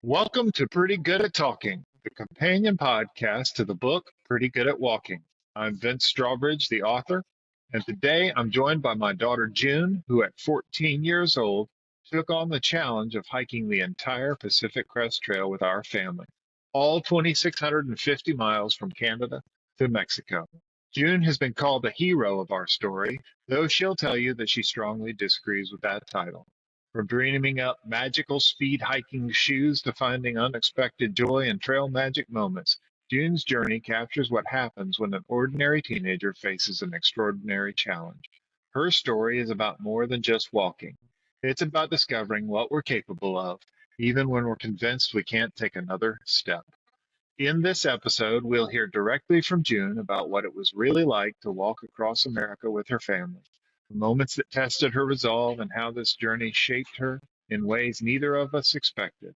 Welcome to Pretty Good at Talking, the companion podcast to the book Pretty Good at Walking. I'm Vince Strawbridge, the author, and today I'm joined by my daughter June, who at 14 years old took on the challenge of hiking the entire Pacific Crest Trail with our family, all 2,650 miles from Canada to Mexico. June has been called the hero of our story, though she'll tell you that she strongly disagrees with that title. From dreaming up magical speed hiking shoes to finding unexpected joy in trail magic moments, June's journey captures what happens when an ordinary teenager faces an extraordinary challenge. Her story is about more than just walking. It's about discovering what we're capable of, even when we're convinced we can't take another step. In this episode, we'll hear directly from June about what it was really like to walk across America with her family, the moments that tested her resolve, and how this journey shaped her in ways neither of us expected.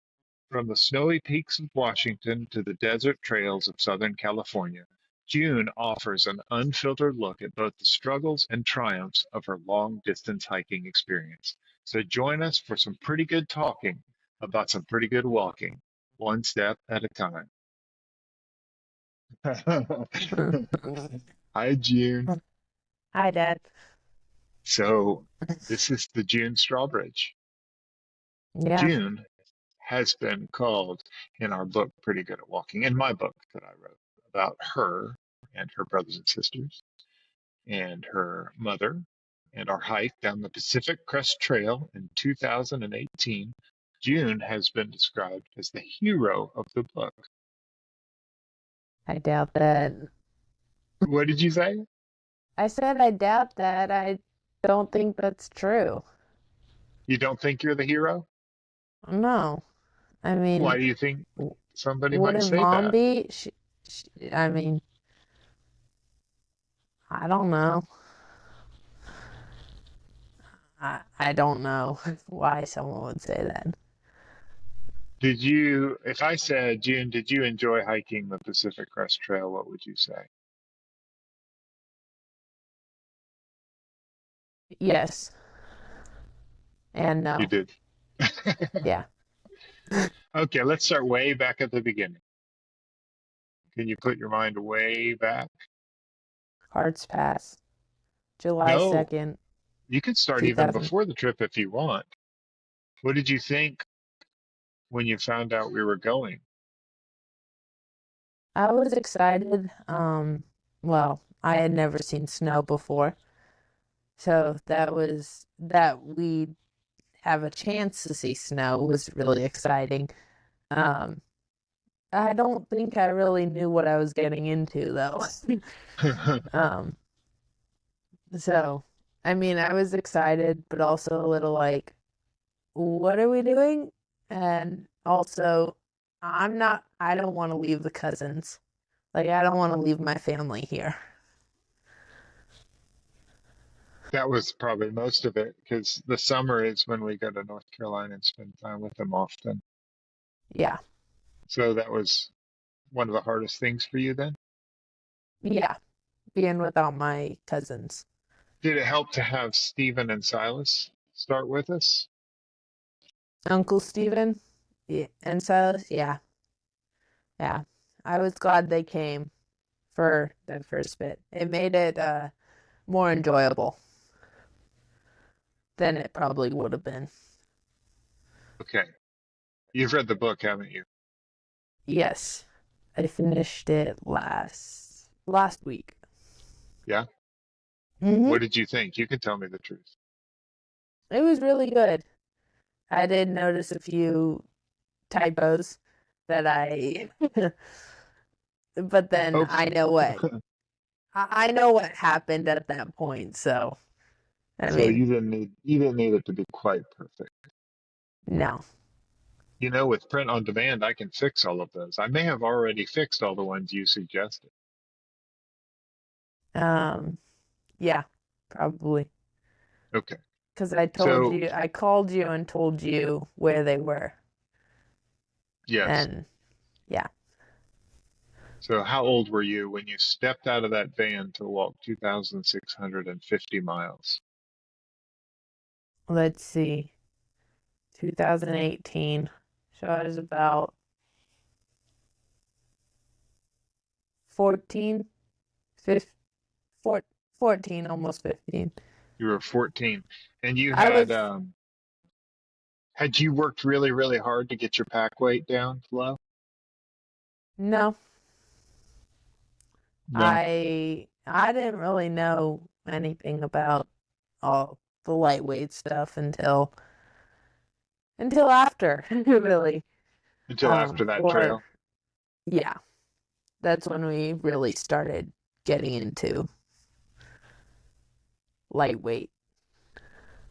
From the snowy peaks of Washington to the desert trails of Southern California, June offers an unfiltered look at both the struggles and triumphs of her long distance hiking experience. So join us for some pretty good talking about some pretty good walking, one step at a time. Hi, June. Hi, Dad. So, this is the June Strawbridge. Yeah, June has been called in our book Pretty Good at Walking, in my book that I wrote about her and her brothers and sisters and her mother and our hike down the Pacific Crest Trail in 2018. June has been described as the hero of the book. I doubt that. What did you say? I said I doubt that. I don't think that's true. You don't think you're the hero? No. I Why mean, do you think somebody might wouldn't say Mom that? be? I mean, I don't know. I don't know why someone would say that. Did you, if I said, June, did you enjoy hiking the Pacific Crest Trail? What would you say? Yes and You no. did. Yeah. Okay, let's start way back at the beginning. Can you put your mind way back? Hearts Pass, July No, 2nd, you could start even 2000. before the trip if you want. What did you think when you found out we were going? I was excited. Well, I had never seen snow before. So that we have a chance to see snow was really exciting. Um, I don't think I really knew what I was getting into though. Um, so I mean, I was excited, but also a little like, what are we doing? And also, I don't want to leave the cousins. Like, I don't want to leave my family here. That was probably most of it because the summer is when we go to North Carolina and spend time with them often. Yeah. So that was one of the hardest things for you then? Yeah. Being without my cousins. Did it help to have Stephen and Silas start with us? Uncle Stephen, yeah, and Silas, yeah, yeah. I was glad they came for that first bit. It made it more enjoyable than it probably would have been. Okay. You've read the book, haven't you? Yes, I finished it last week. Yeah? hmm What did you think? You can tell me the truth. It was really good. I did notice a few typos that but then Oh, I know what happened at that point. So I so mean, you didn't need it to be quite perfect. no. You know, with print on demand, I can fix all of those. I may have already fixed all the ones you suggested. Um, yeah, probably. Okay. Because So, I called you and told you where they were. yes. And yeah, So, how old were you when you stepped out of that van to walk 2,650 miles? let's see, 2018. So I was about 14, 15, 14, almost 15. You were 14. And you I was, had you worked really, really hard to get your pack weight down low? no, No, I didn't really know anything about all the lightweight stuff until after, really. until after that Or trail. yeah, that's when we really started getting into lightweight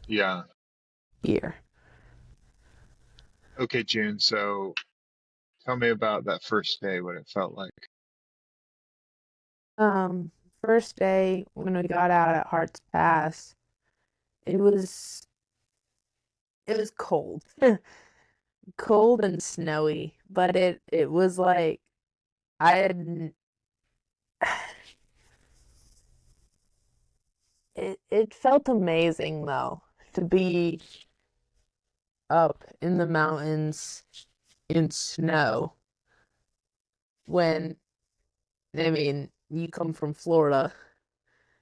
Yeah. gear. Okay, June. So tell me about that first day, what it felt like. Um, First day when we got out at Hart's Pass, it was it was cold. Cold and snowy, but it was like I had it felt amazing though to be up in the mountains in snow when I mean you come from Florida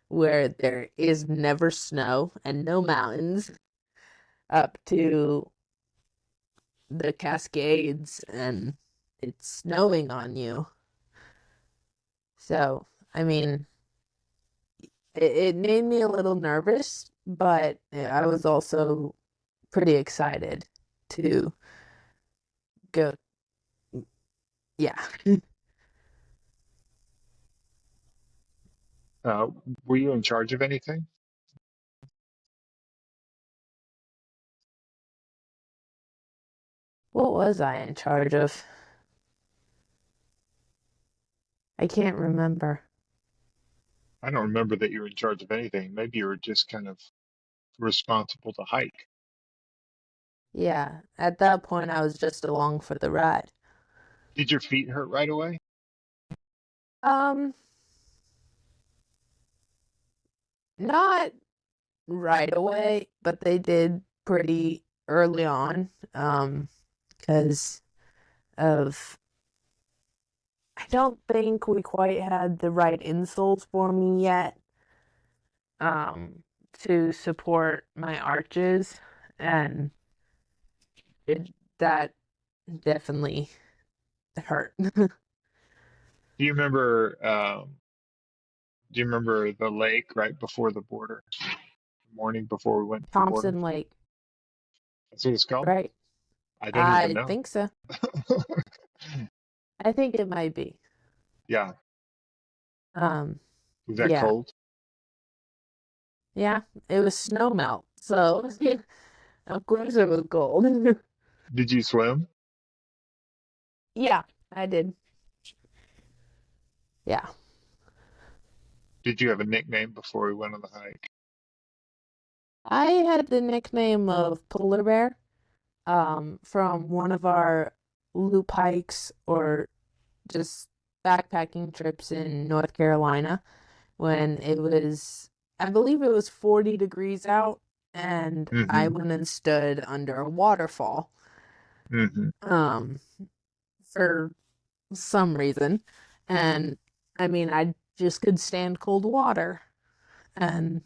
where there is never snow and no mountains up to the Cascades and it's snowing on you. So, I mean, it made me a little nervous, but I was also pretty excited to go. Yeah. Uh, were you in charge of anything? What was I in charge of? I can't remember. I don't remember that you were in charge of anything. Maybe you were just kind of responsible to hike. Yeah, at that point I was just along for the ride. Did your feet hurt right away? Um, Not right away, but they did pretty early on. Because of I don't think we quite had the right insoles for me yet, um, to support my arches, and it that definitely hurt. Do you remember, do you remember the lake right before the border? The morning before we went to the border? Thompson Lake, That's what it's called? right? I don't even I know. think so. I think it might be. Yeah. Um, Was that yeah, cold? yeah. It was snow melt, so of course it was cold. Did you swim? Yeah, I did. Yeah. Did you have a nickname before we went on the hike? I had the nickname of Polar Bear, from one of our loop hikes or just backpacking trips in North Carolina when I believe it was 40 degrees out, and I Mm-hmm. went and stood under a waterfall, Mm-hmm. um, for some reason. And I mean, I just could stand cold water. And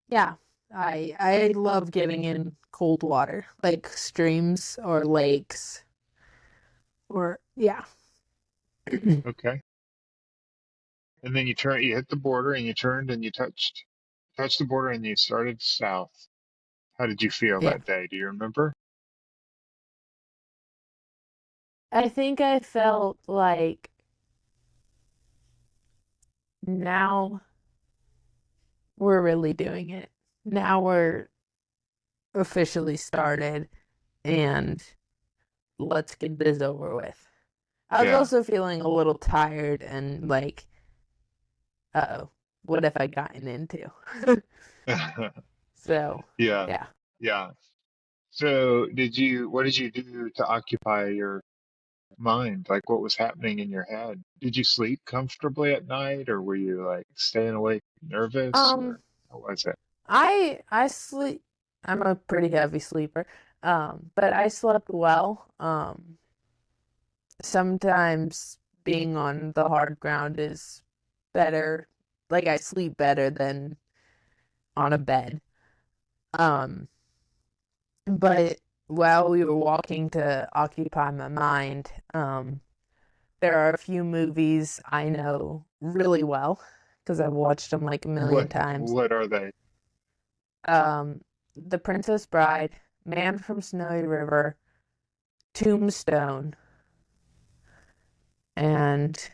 yeah, I love getting in cold water, like streams or lakes or yeah. Okay. And then you hit the border and you turned and you touched the border and you started south. How did you feel Yeah. that day? Do you remember? I think I felt like now we're really doing it. Now we're officially started and let's get this over with. I was Yeah. also feeling a little tired and like, uh-oh, what have I gotten into? So, Yeah. yeah. Yeah. So what did you do to occupy your mind? Like what was happening in your head? Did you sleep comfortably at night or were you like staying awake nervous Um, or how was it? I sleep. I'm a pretty heavy sleeper. But I slept well. Sometimes being on the hard ground is better. Like I sleep better than on a bed. Um, but while we were walking to occupy my mind, there are a few movies I know really well because I've watched them like a million times. What are they? The Princess Bride, Man from Snowy River, Tombstone, and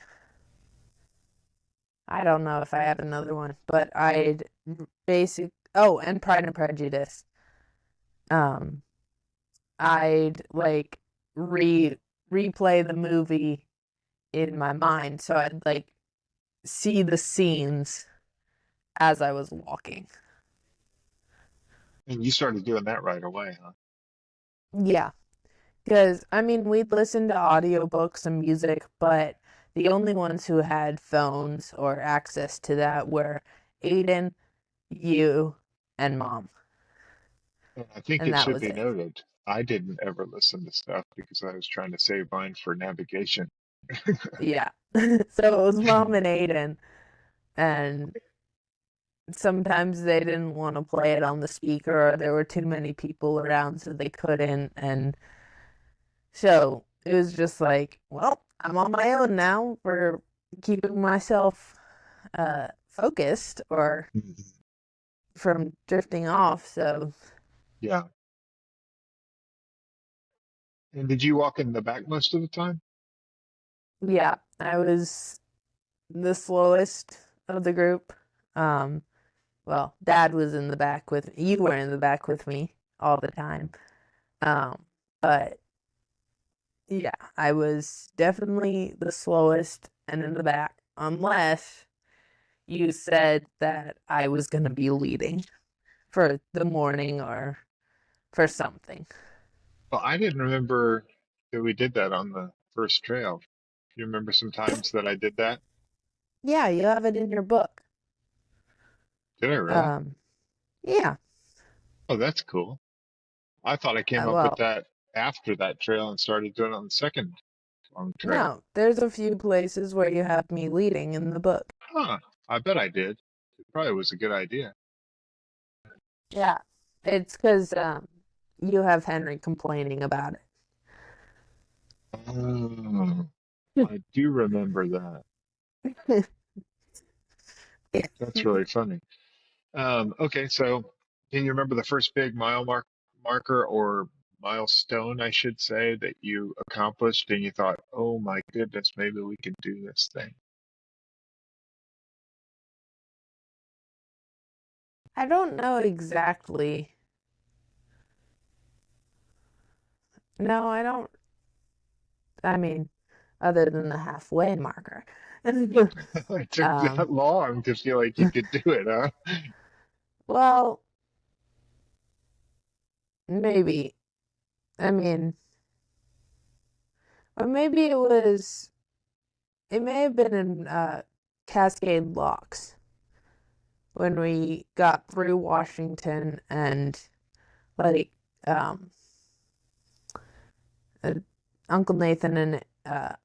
I don't know if I had another one, but and Pride and Prejudice. Um, I'd like replay the movie in my mind, so I'd like see the scenes as I was walking. And you started doing that right away, huh? Yeah, because I mean, we'd listen to audiobooks and music, but the only ones who had phones or access to that were Aiden, you, and Mom, And I think and it that should was be it. noted, I didn't ever listen to stuff because I was trying to save mine for navigation. Yeah. So it was Mom and Aiden, and sometimes they didn't want to play it on the speaker, or there were too many people around, so they couldn't. And so it was just like, well, I'm on my own now for keeping myself focused or Mhm. from drifting off. So Yeah. And did you walk in the back most of the time? yeah, I was the slowest of the group. Um, well, Dad was in the back with you were in the back with me all the time. Um, but yeah, I was definitely the slowest and in the back, unless you said that I was going to be leading for the morning or for something. Well, I didn't remember that we did that on the first trail. You remember some times that I did that? Yeah, you have it in your book. Did I really? Um, yeah, Oh, that's cool. I thought I came up with well, that after that trail and started doing it on the second long trail. no, there's a few places where you have me leading in the book. Huh. I bet I did. It probably was a good idea. Yeah, it's because you have Henry complaining about Oh, it. I do remember that. Yeah. That's really funny. Okay, so can you remember the first big marker or milestone, I should say, that you accomplished and you thought, oh my goodness, maybe we can do this thing? I don't know exactly. No, I don't. I mean, other than the halfway marker. It took Um, that long to feel like you could do it, huh? well, maybe. I mean, or maybe it may have been in Cascade Locks when we got through Washington and like um uh, Uncle Nathan and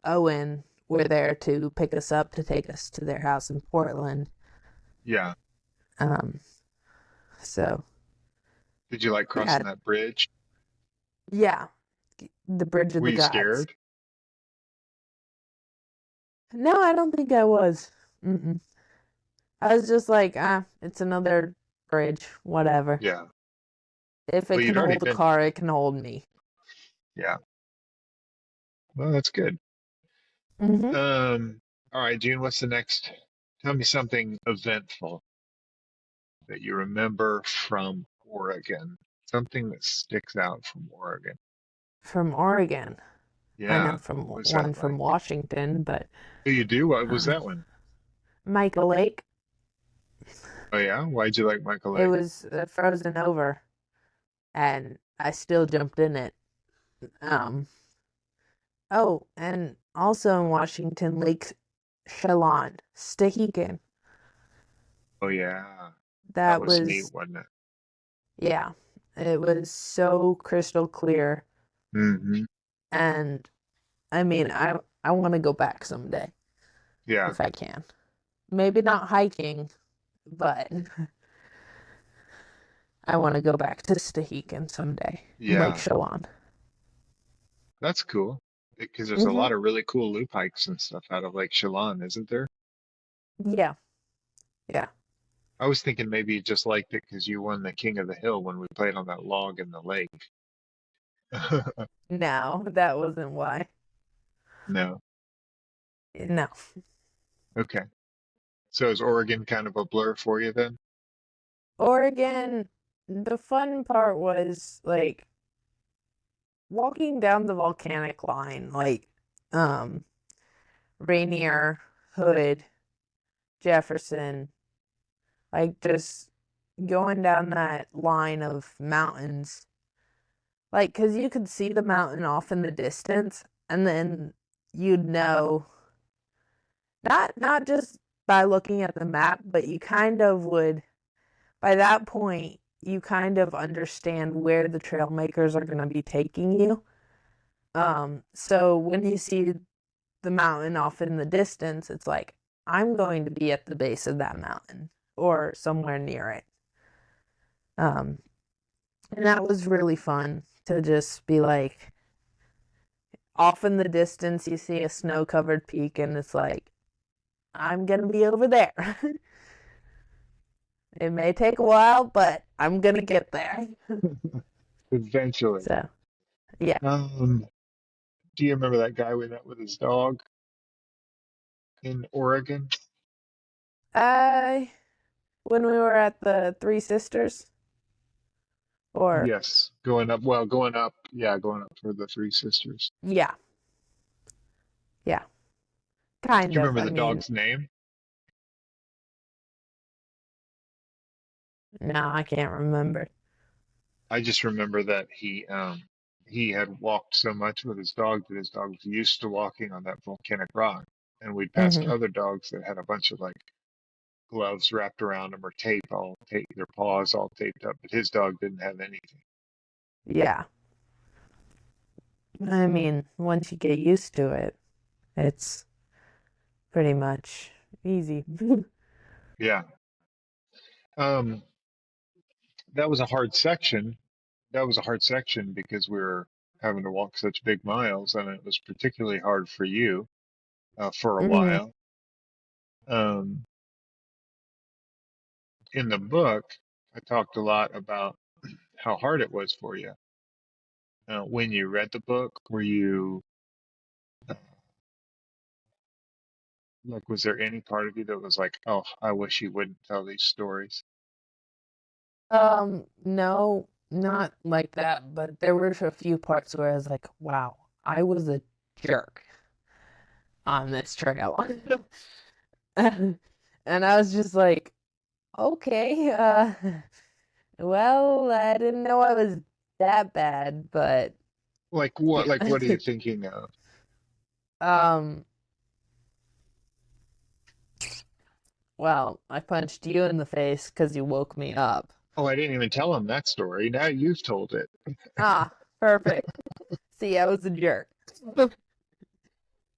Owen were there to pick us up to take us to their house in Portland. Yeah. Um, so Did you like yeah, crossing that bridge? yeah, the Bridge of Were the you Gods. scared? No, I don't think I was. Mm-mm. I was just like, it's another bridge, whatever. Yeah. If Well, it you'd can already hold a been. car, it can hold me. Yeah. Well, that's good. Hmm. All right, June, what's the next? Tell me something eventful that you remember from Oregon. Something that sticks out from Oregon. From Oregon. I know Yeah. from What was one that from like? Washington, but Oh, you do? What was uh, that one? Michael Lake, Oh, yeah? Why'd you like Michael it Lake? was frozen over, and I still jumped in it. Um, oh, and also in Washington, Lake Chelan, Stehekin. Oh, yeah. That That was neat, was, wasn't it? yeah. It was so crystal clear. Hmm. And I mean, I want to go back someday Yeah. if I can. Maybe not hiking, but I want to go back to Stehekin someday, Lake Yeah. Chelan. That's cool. Because there's a Hmm. lot of really cool loop hikes and stuff out of Lake Chelan, isn't there? Yeah, yeah. I was thinking maybe you just liked it because you won the King of the Hill when we played on that log in the lake. No, that wasn't why. No. No. Okay. So is Oregon kind of a blur for you then? Oregon, the fun part was like walking down the volcanic line, like um Rainier, Hood, Jefferson, like just going down that line of mountains. Like, 'cause you could see the mountain off in the distance, and then you'd know, not just by looking at the map, but you kind of would, by that point, you kind of understand where the trail makers are going to be taking you. So when you see the mountain off in the distance, it's like, I'm going to be at the base of that mountain or somewhere near it. Um, and that was really fun to just be like, off in the distance, you see a snow covered peak, and it's like, I'm going to be over there. It may take a while, but I'm going to get there. Eventually. So, yeah. Um, do you remember that guy we met with his dog in Oregon? I, when we were at the Three Sisters, or, Yes. Going up for the Three Sisters. yeah, yeah, Do kind you of. remember I the mean, dog's name? no, I can't remember. I just remember that he had walked so much with his dog that his dog was used to walking on that volcanic rock. And we'd passed Hmm. other dogs that had a bunch of like gloves wrapped around them or their paws all taped up, but his dog didn't have anything. Yeah. I mean, once you get used to it, it's pretty much easy. Yeah. Um, that was a hard section. That was a hard section because we were having to walk such big miles, and it was particularly hard for you for a Hmm. while. Um, in the book, I talked a lot about how hard it was for you. When you read the book, were you like, was there any part of you that was like, oh, I wish you wouldn't tell these stories? No, not like that, but there were a few parts where I was like, wow, I was a jerk on this trail. And I was just like, okay, well, I didn't know I was that bad, but Like what? yeah. Like what are you thinking of? Um, well, I punched you in the face because you woke me up. Oh, I didn't even tell him that story. Now you've told it. Ah, perfect. See, I was a jerk.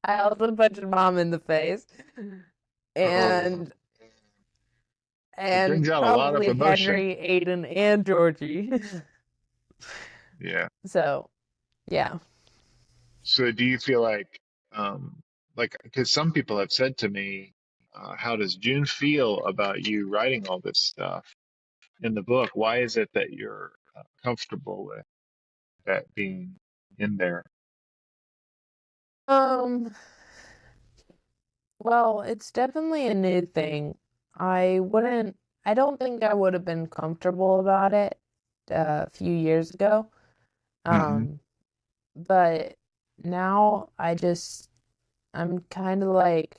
I also punched mom in the face. Oh, And it brings out a lot of probably emotion. Henry, Aiden, and Georgie. Yeah. So, yeah. So do you feel like, because some people have said to me, how does June feel about you writing all this stuff in the book? Why is it that you're comfortable with that being in there? Um, well, it's definitely a new thing. I wouldn't, I don't think I would have been comfortable about it a few years ago. Hmm. Um, but now I'm kind of like,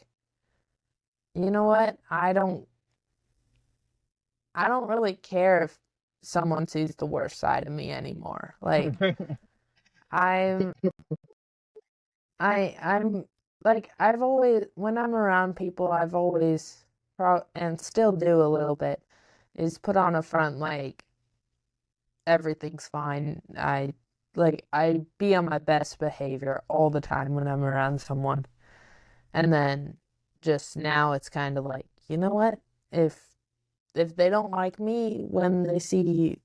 you know what? I don't really care if someone sees the worst side of me anymore. Like, I'm I'm like I've always when I'm around people I've always and still do a little bit is put on a front like everything's fine. I be on my best behavior all the time when I'm around someone. And then just now it's kind of like, you know what? If they don't like me when they see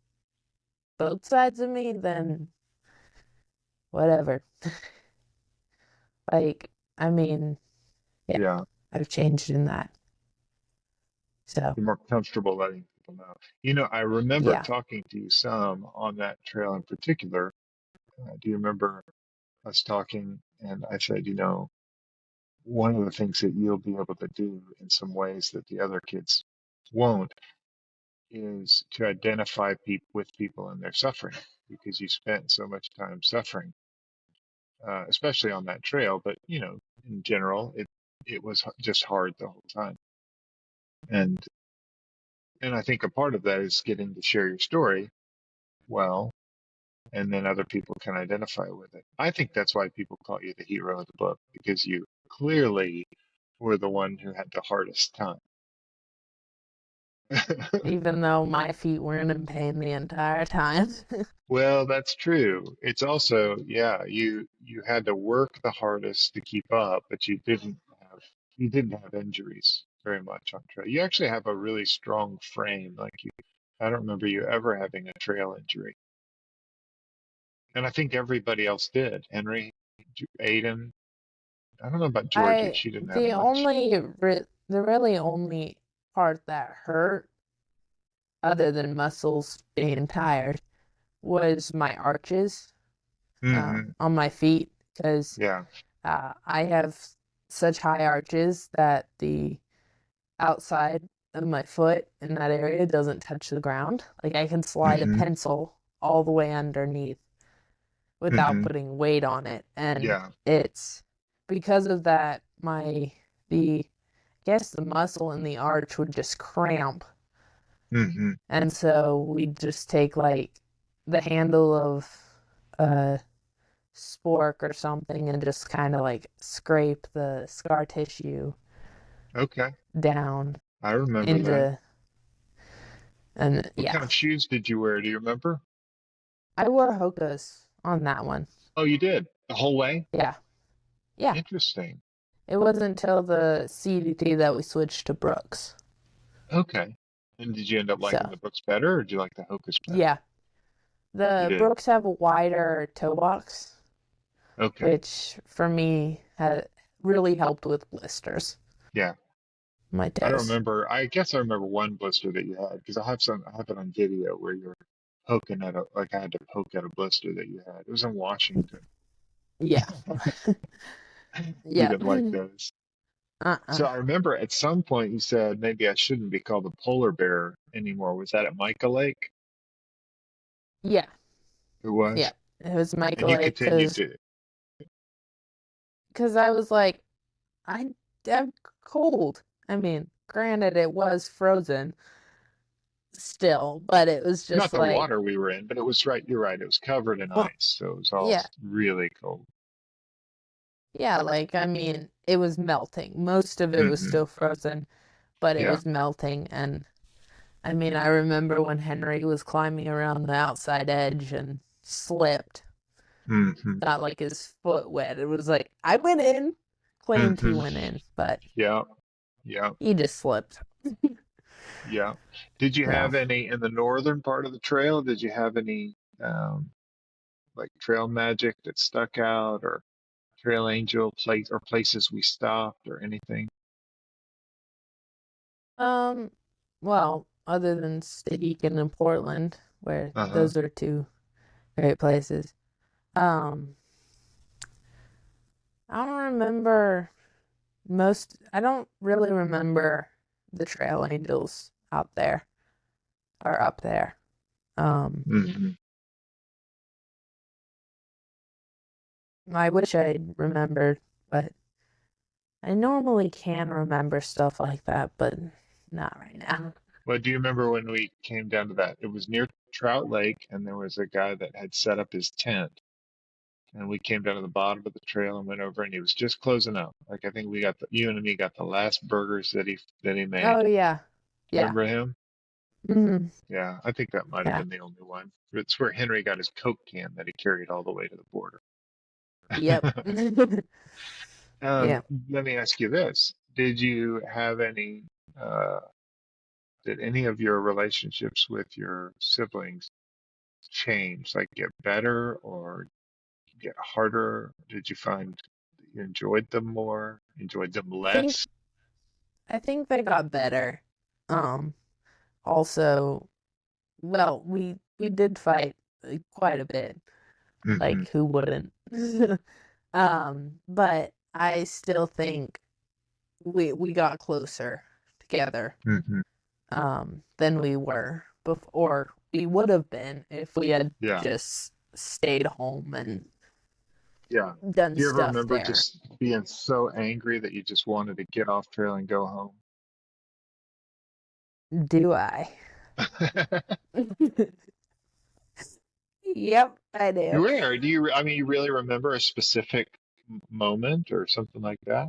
both sides of me, then whatever. Like, I mean, yeah, Yeah. I've changed in that. So, You're more comfortable letting people know. You know, I remember yeah. talking to you some on that trail in particular. Do you remember us talking? And I said, you know, one of the things that you'll be able to do in some ways that the other kids won't is to identify with people in their suffering because you spent so much time suffering, especially on that trail. But you know, in general, it was just hard the whole time. And and I think a part of that is getting to share your story well, and then other people can identify with it. I think that's why people call you the hero of the book because you clearly were the one who had the hardest time. Even though my feet weren't in pain the entire time. Well, that's true. It's also, yeah, you had to work the hardest to keep up, but you didn't have injuries very much on trail. You actually have a really strong frame. I don't remember you ever having a trail injury. And I think everybody else did. Henry, Aiden, I don't know about Georgie. She didn't have much. The really only part that hurt, other than muscles being tired, was my arches Hmm. on my feet because Yeah. I have such high arches that the outside of my foot in that area doesn't touch the ground. Like I can slide a Hmm. pencil all the way underneath without Hmm. putting weight on it. And Yeah. it's because of that, the, I guess the muscle in the arch would just cramp. Hmm. And so we just take like the handle of a spork or something and just kind of like scrape the scar tissue Okay. down I remember that. into, and What kind yeah, of shoes did you wear? Do you remember? I wore Hoka's on that one. Oh, you did the whole way? Yeah, yeah. Interesting. It wasn't until the CDT that we switched to Brooks. Okay. And did you end up liking So, the books better, or did you like the Hocus better? yeah. You The did. Brooks have a wider toe box, Okay. which for me had really helped with blisters. Yeah. My I don't toes. remember. I guess I remember one blister that you had because I have it on video where you're poking at like I had to poke at a blister that you had. It was in Washington. Yeah. You Yeah. didn't like those. So Uh-uh. I remember at some point you said maybe I shouldn't be called a polar bear anymore. Was that at Micah Lake? Yeah. It Yeah. was. It was And Michael you Lake continued because to. I was like, I I'm cold. I mean, granted it was frozen still, but it was Not just the like, water we were in, but it was right. You're right. It was covered in well, ice, so it was all yeah. really cold. Yeah, like I mean, it was melting. Most of it was Hmm. still frozen, but it Yeah. was melting. And I mean, I remember when Henry was climbing around the outside edge and slipped, Hmm. got like his foot wet. It was like, I went in, claimed he Hmm. went in, but Yeah. Yeah. he just slipped. Yeah. Did you So, have any in the northern part of the trail? Did you have any like trail magic that stuck out, or trail angel places we stopped, or anything? um, well, other than Stehekin and Portland, where Uh-huh. those are two great places, um, I don't remember. I don't really remember the trail angels out there or up there. Um, Hmm. I wish I remembered, but I normally can remember stuff like that, but not right now. Well, do you remember when we came down to that? It was near Trout Lake, and there was a guy that had set up his tent. And we came down to the bottom of the trail and went over, and he was just closing up. Like I think you and me got the last burgers that he made. Oh yeah. Do you Yeah. remember him? Mhm. Yeah, I think that might have Yeah. been the only one. It's where Henry got his Coke can that he carried all the way to the border. Yep. Um, Yeah. let me ask you this. Did you have any, uh, did any of your relationships with your siblings change, like get better or get harder? Did you find you enjoyed them more, enjoyed them I think less? I think they got better. Um, Also, well, we did fight quite a bit. Hmm. Like who wouldn't? But I still think we got closer together Hmm. than we were before. We would have been if we had Yeah, just stayed home and yeah. done Do you ever stuff remember there. just being so angry that you just wanted to get off trail and go home? Do I? Yep, I do. Where do you, I mean, you really remember a specific moment or something like that?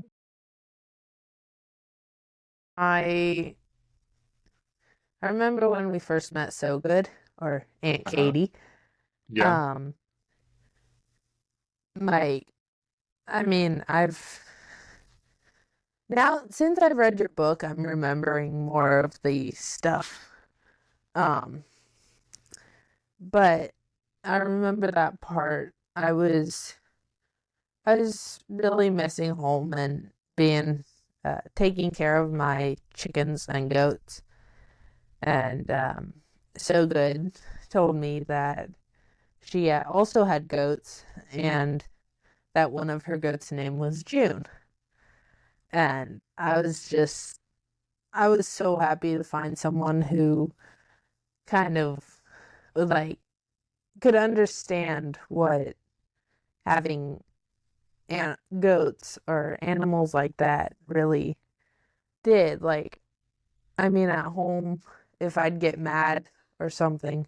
I I remember when we first met So Good or Aunt Uh-huh. Katie. Yeah. Um, my I mean, I've now since I've read your book, I'm remembering more of the stuff. Um, but I remember that part. I was really missing home and being taking care of my chickens and goats. And So Good told me that she also had goats and that one of her goats' name was June. And I was so happy to find someone who kind of like could understand what having goats or animals like that really did. Like, I mean, at home, if I'd get mad or something,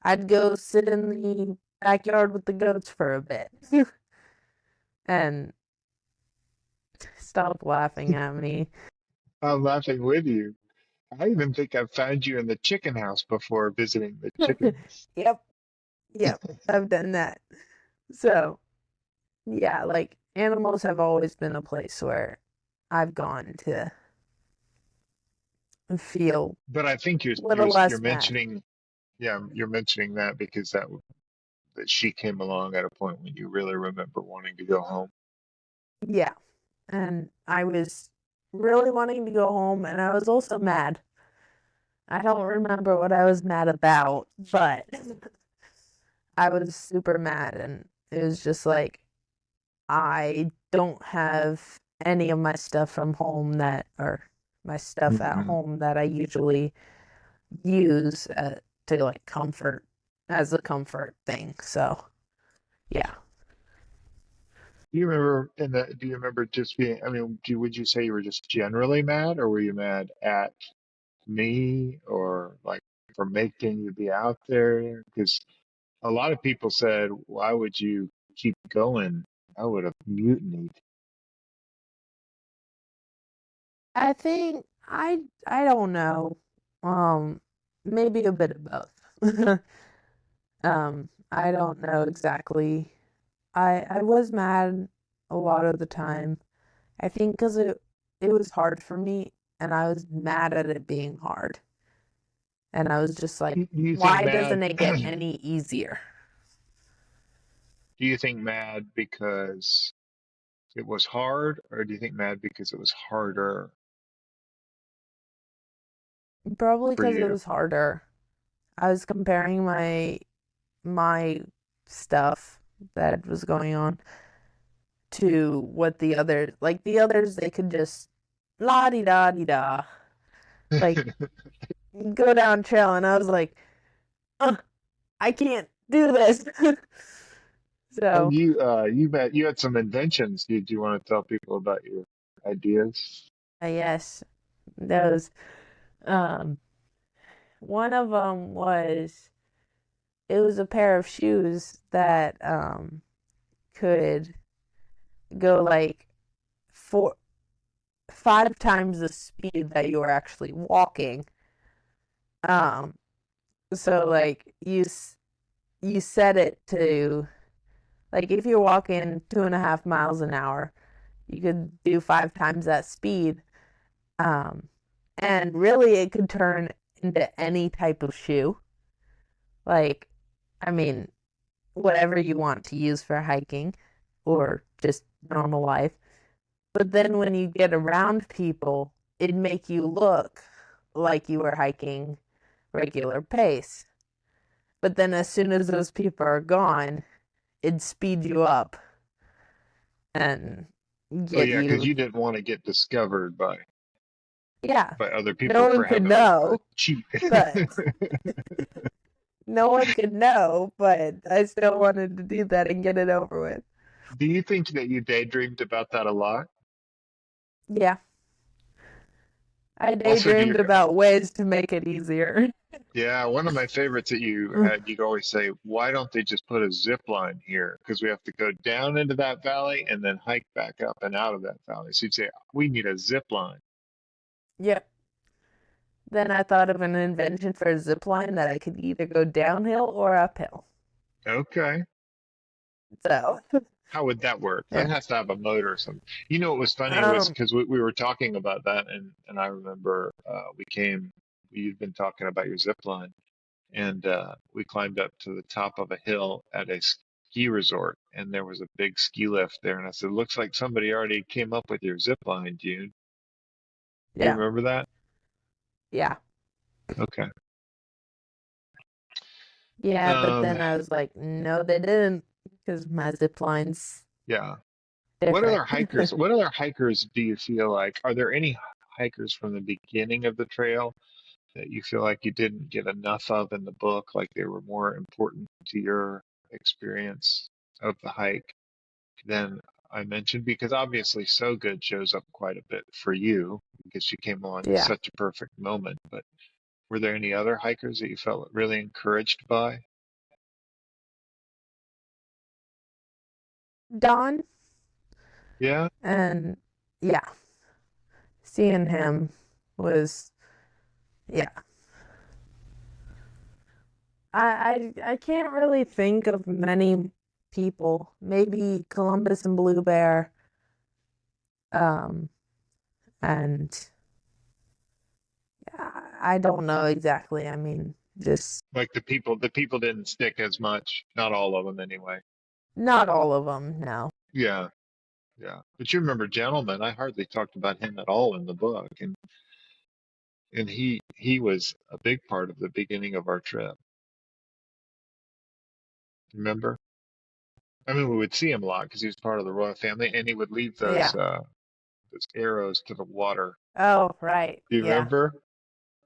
I'd go sit in the backyard with the goats for a bit and stop laughing at me. I'm laughing with you. I even think I've found you in the chicken house before visiting the chickens. Yep, yep, I've done that. So, yeah, like animals have always been a place where I've gone to feel But I think a little you're less mad. mentioning, yeah, you're mentioning that because that she came along at a point when you really remember wanting to go home. Yeah, and I was really wanting to go home, and I was also mad. I don't remember what I was mad about, but I was super mad, and it was just like I don't have any of my stuff from home or my stuff at Hmm. home that I usually use to like comfort as a comfort thing. So, yeah. Do you remember just being, I mean, would you say you were just generally mad or were you mad at me or like for making you be out there? Because a lot of people said, why would you keep going? I would have mutinied. I think I don't know. Um Maybe a bit of both. I don't know exactly. I was mad a lot of the time. I think because it was hard for me and I was mad at it being hard. And I was just like, Do you think why mad? doesn't it get Do any easier? you think mad because it was hard, or do you think mad because it was harder Probably for because it you? was harder. I was comparing my stuff that was going on to what the others they could just la di da di da like go down trail and I was like, I can't do this. And So you had some inventions. Do you want to tell people about your ideas? yes, those um one of them was it was a pair of shoes that could go like 5 times the speed that you were actually walking Um, so like you set it to like if you're walking 2.5 miles an hour, you could do 5 times that speed. Um, and really it could turn into any type of shoe. Like, I mean, whatever you want to use for hiking or just normal life. But then when you get around people, it'd make you look like you were hiking regular pace. But then as soon as those people are gone, it'd speed you up and Oh get yeah, because you, you didn't want to get discovered yeah, by other no people one for could having a know, cheat. but no one could know, but I still wanted to do that and get it over with. Do you think that you daydreamed about that a lot? Yeah, I Also, do you? daydreamed about ways to make it easier. Yeah, one of my favorites that you had, you'd always say, "Why don't they just put a zip line here? Because we have to go down into that valley and then hike back up and out of that valley." So you'd say, "We need a zip line." Yep. Then I thought of an invention for a zip line that I could either go downhill or uphill. Okay. So, How would that work? That yeah. has to have a motor or something. You know, what was funny was Um, because we were talking about that, and I remember you'd been talking about your zip line, and we climbed up to the top of a hill at a ski resort, and there was a big ski lift there, and I said, "Looks like somebody already came up with your zip line, June." Do you yeah. remember that? Yeah. Okay. Yeah, but Um, then I was like, no, they didn't because my zip line's yeah. different. What other hikers do you feel like? Are there any hikers from the beginning of the trail that you feel like you didn't get enough of in the book, like they were more important to your experience of the hike than I mentioned? Because obviously, So Good shows up quite a bit for you because she came along at Yeah. such a perfect moment. But were there any other hikers that you felt really encouraged by? Don, Yeah. and yeah, seeing him was, yeah. I can't really think of many people. Maybe Columbus and Blue Bear, um, and I don't know exactly. I mean, just Like the people didn't stick as much. Not all of them, anyway. not all of them, no. Yeah. Yeah. But you remember Gentleman, I hardly talked about him at all in the book. And he was a big part of the beginning of our trip. Remember? I mean, we would see him a lot because he was part of the royal family, and he would leave Yeah. those arrows to the water. Oh, right. Do you Yeah. remember?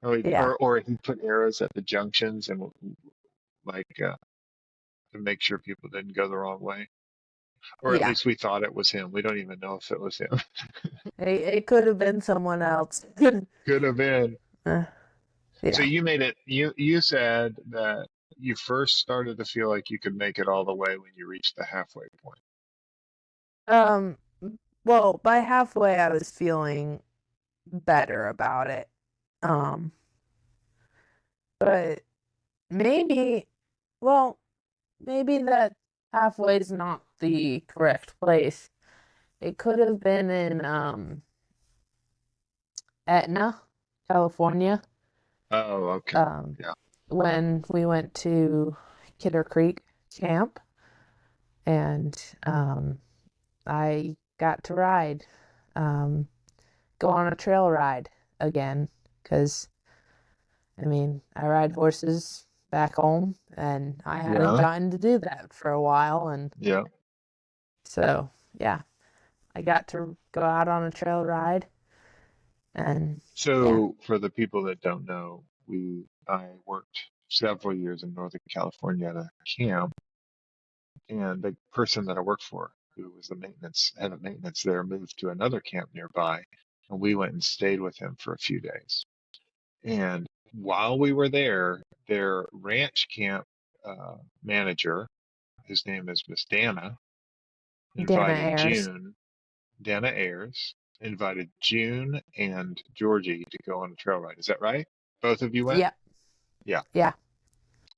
Yeah. Or he put arrows at the junctions and like to make sure people didn't go the wrong way. Or at Yeah. least we thought it was him. We don't even know if it was him. It could have been someone else. Could have been. Uh, So yeah. you made it. You said that you first started to feel like you could make it all the way when you reached the halfway point. Um, well, by halfway I was feeling better about it. Um, but maybe, well, maybe that halfway is not the correct place. It could have been in Etna, California, Oh, okay. um, Yeah. when we went to Kidder Creek Camp, and I got to ride, um, go on a trail ride again, because I mean, I ride horses back home, and I hadn't Yeah. gotten to do that for a while, and Yeah. so yeah, I got to go out on a trail ride, and yeah, So for the people that don't know, I worked several years in Northern California at a camp, and the person that I worked for, who was the head of maintenance there, moved to another camp nearby, and we went and stayed with him for a few days. And while we were there, their ranch camp manager, his name is Miss Dana, Dana invited Ayers. June, Dana Ayers, invited June and Georgie to go on a trail ride. Is that right? Both of you went? Yep. Yeah, Yeah.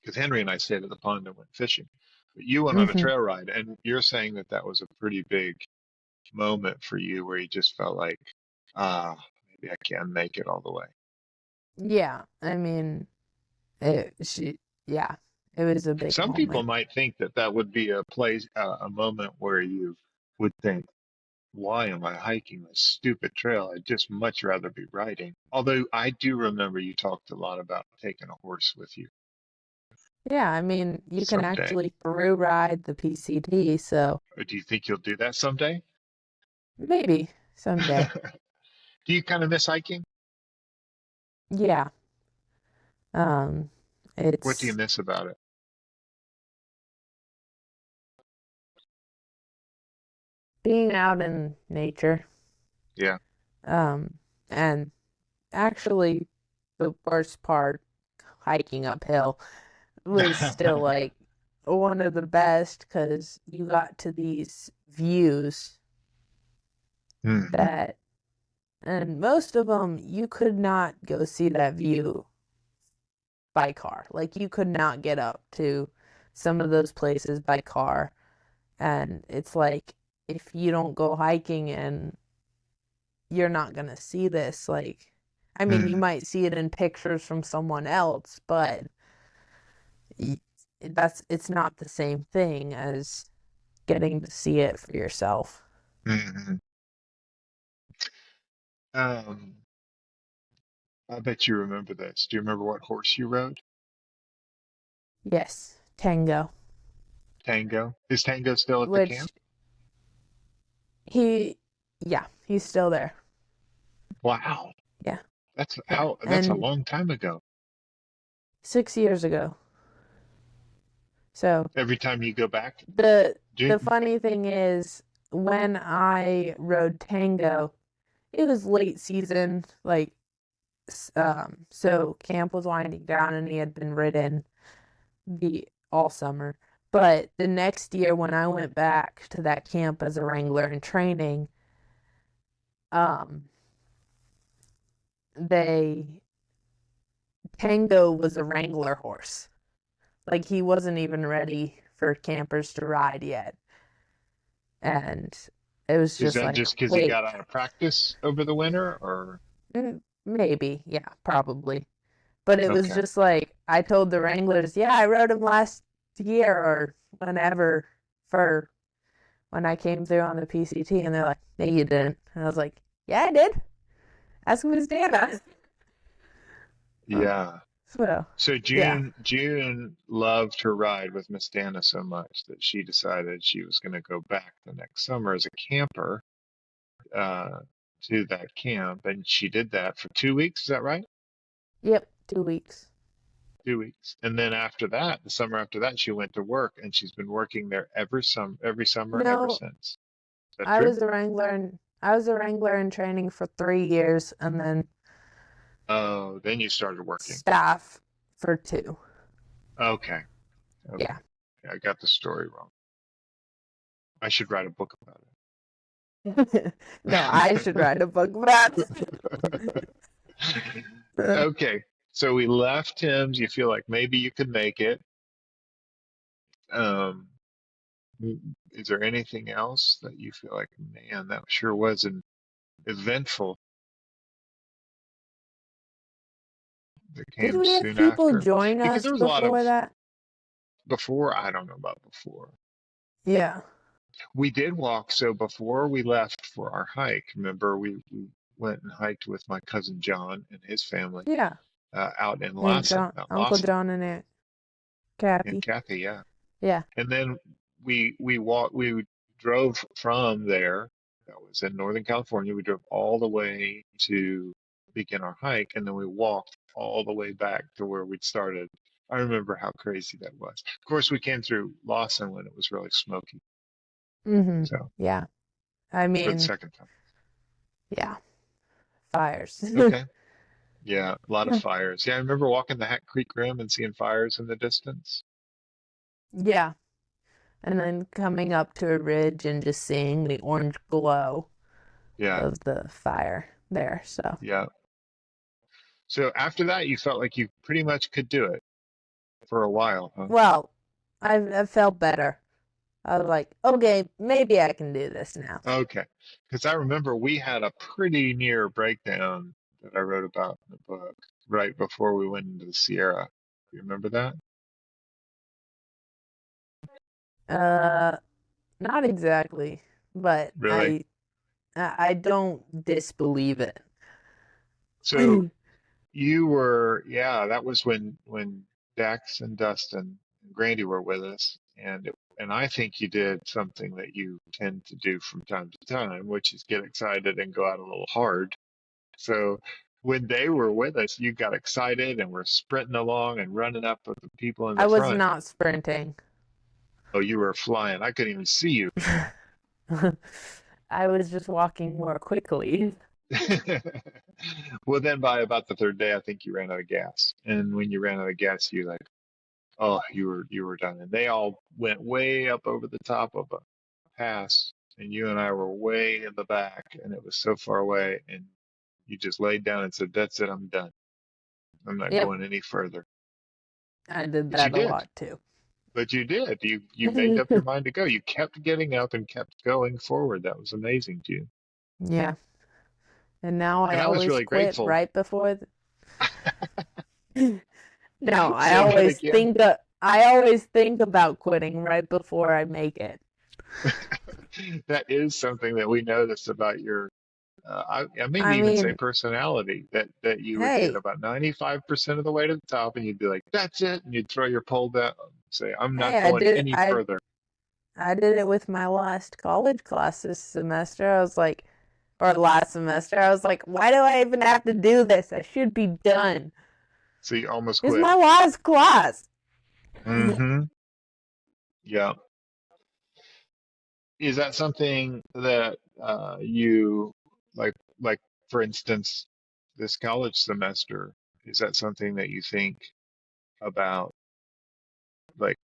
because Henry and I stayed at the pond and went fishing. But you went on a Hmm. trail ride, and you're saying that that was a pretty big moment for you where you just felt like, ah, maybe I can make it all the way. Yeah. I mean, yeah, it was a big Some people moment. might think that that would be a place, a moment where you would think, why am I hiking this stupid trail? I'd just much rather be riding. Although I do remember you talked a lot about taking a horse with you Yeah. I mean, you can someday. actually through ride the PCT, so Or do you think you'll do that someday? maybe someday. Do you kind of miss hiking? Yeah. Um, What do you it's miss about it? being out in nature. Yeah. And actually, the worst part, hiking uphill, was still like one of the best because you got to these views Hmm. that, and most of them, you could not go see that view by car. Like, you could not get up to some of those places by car. And it's like, if you don't go hiking and you're not going to see this, like, I mean, you Hmm. might see it in pictures from someone else, but it's not the same thing as getting to see it for yourself. Hmm. Um, I bet you remember this. Do you remember what horse you rode? Yes, Tango, Tango. Is Tango still at the camp? which he, yeah, he's still there. Wow. Yeah, yeah. That's a And long time ago. 6 years ago. So Every time you go back, the do the funny thing is when I rode Tango, it was late season, like so camp was winding down and he had been ridden the all summer. But the next year when I went back to that camp as a wrangler in training, um they Tango was a wrangler horse. Like he wasn't even ready for campers to ride yet. And it was is just that like, just because he wait, got out of practice over the winter, or maybe, yeah, probably. But it was okay? just like I told the wranglers, yeah, I rode him last year or whenever for when I came through on the PCT, and they're like, no, you didn't. And I was like, yeah, I did. Ask Miss Dana. Yeah. So, So yeah. June loved her ride with Miss Dana so much that she decided she was going to go back the next summer as a camper uh, to that camp, and she did that for 2 weeks. Is that right? Yep, 2 weeks. 2 weeks, and then after that, the summer after that, she went to work, and she's been working there every summer ever No, since. Is that true? I was a wrangler in training for 3 years and then Oh, then you started working. staff for two. Okay, Yeah. okay. Yeah, I got the story wrong. I should write a book about No, I should write a book about it. Okay, so we left Tim's. You feel like maybe you could make it. Um, is there anything else that you feel like, man, that sure was an eventful that Did came we have soon people after? join Because us there was a lot of before that? before, I don't know about before. Yeah. We did walk, so before we left for our hike, remember we went and hiked with my cousin John and his family Yeah. out in And Lawson, John, Mount Uncle Lawson, John and Aunt and Kathy. Kathy, yeah. Yeah. And then we drove from there. That was in Northern California. We drove all the way to begin our hike, and then we walked all the way back to where we'd started. I remember how crazy that was. Of course, we came through Lawson when it was really smoky. Mm-hmm. So Yeah. I for the mean, second time. yeah. Fires. Okay. Yeah, a lot of fires. Yeah, I remember walking the Hat Creek Rim and seeing fires in the distance. Yeah. And then coming up to a ridge and just seeing the orange glow Yeah, of the fire there. So, yeah. So after that, you felt like you pretty much could do it for a while, huh? Well, I felt better. I was like, okay, maybe I can do this now. Okay. Because I remember we had a pretty near breakdown that I wrote about in the book right before we went into the Sierra. You remember that? Uh, Not exactly, but Really? I don't disbelieve it. So you were, yeah, that was when Dax and Dustin and Grandy were with us, and I think you did something that you tend to do from time to time, which is get excited and go out a little hard. So when they were with us, you got excited and were sprinting along and running up with the people in I the was front. not sprinting. Oh, you were flying. I couldn't even see you. I was just walking more quickly. Well, then by about the third day, I think you ran out of gas. And when you ran out of gas, you like, oh, you were done. And they all went way up over the top of a pass, and you and I were way in the back, and it was so far away. And you just laid down and said, "That's it. I'm done. I'm not Yep, going any further." I did But you that a did. lot too. But you did. You made up your mind to go. You kept getting up and kept going forward. That was amazing, June. Yeah, and now I And I was always really quit grateful. right before. No, Say that again. I always think about quitting right before I make it. That is something that we noticed about your, I maybe I even say mean, personality, that you would get hey, about 95% of the way to the top and you'd be like, that's it. And you'd throw your pole down and say, I'm not hey, I going did any further. I did it with my last college class this semester. I was like, or last semester, I was like, why do I even have to do this? I should be done. So you almost It's quit. my last class. Mm-hmm. Yeah. Is that something that you like, like for instance, this college semester, is that something that you think about, like